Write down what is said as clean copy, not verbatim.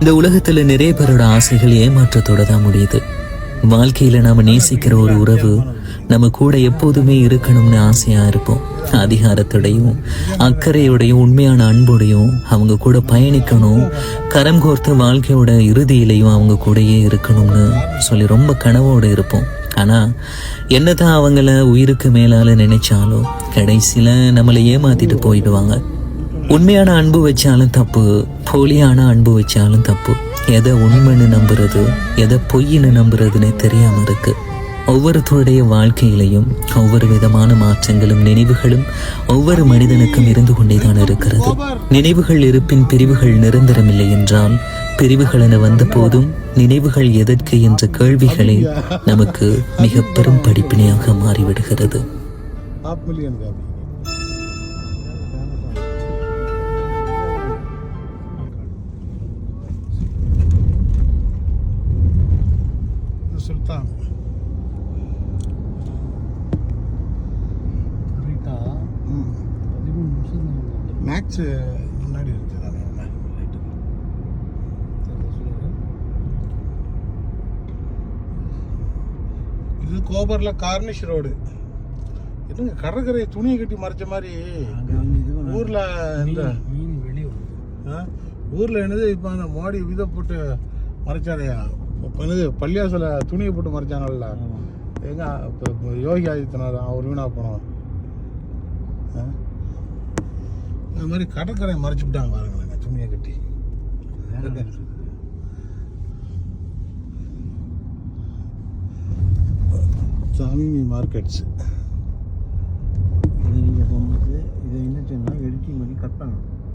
இந்த உலகத்துல நிறைய பேரோட ஆசைகள் ஏமாற்றத்தோட தான் முடியுது. வாழ்க்கையில நாம நேசிக்கிற ஒரு உறவு நம்ம கூட எப்போதுமே இருக்கணும்னு ஆசையா இருப்போம். அதிகாரத்தோடையும் அக்கறையோடையும் உண்மையான அன்போடையும் அவங்க கூட பயணிக்கணும், கரம் கோர்த்து வாழ்க்கையோட இறுதியிலையும் அவங்க கூடயே இருக்கணும்னு சொல்லி ரொம்ப கனவோடு இருப்போம். ஆனா என்னதான் அவங்கள உயிருக்கு மேலால நினைச்சாலும் கடைசியில நம்மளை ஏமாத்திட்டு போயிடுவாங்க. உண்மையான அன்பு வச்சாலும் தப்பு, போலியான அன்பு வச்சாலும் தப்பு. எதை உண்மைன்னு நம்புறது, எதை பொய்ன்னு நம்புறதுன்னு தெரியாம இருக்கு. ஒவ்வொருத்தருடைய வாழ்க்கையிலையும் ஒவ்வொரு விதமான மாற்றங்களும் நினைவுகளும் ஒவ்வொரு மனிதனுக்கும் இருந்து கொண்டேதான் இருக்கிறது. நினைவுகள் இருப்பின் பிரிவுகள் நிரந்தரமில்லை என்றால், பிரிவுகள் என வந்த போதும் நினைவுகள் எதற்கு என்ற கேள்விகளே நமக்கு மிக பெரும் படிப்பினையாக மாறிவிடுகிறது. மேக்ஸ் முன்னாடி இருக்குது. இது கோபர்ல கார்னிஷ் ரோடு. என்னங்க கடற்கரை துணியை கட்டி மறைச்ச மாதிரி ஊர்ல இந்த ஊர்ல என்னது இப்போ அந்த மோடி விதை போட்டு மறைச்சாரையா, இப்போ என்னது பள்ளியாசல துணியை போட்டு மறைச்சாங்கல்ல, எங்க இப்போ யோகி ஆதித்யநாத் அவர் வீணா போனோம். இந்த மாதிரி கடற்கரை மறைச்சு விட்டாங்க பாருங்களேங்க துணியை கட்டி. சாமி மார்க்கெட்ஸ் இதை நீங்கள் போகும்போது இதை என்ன சொன்னால் எடிட்டிங் பண்ணி கட் பண்ணணும்.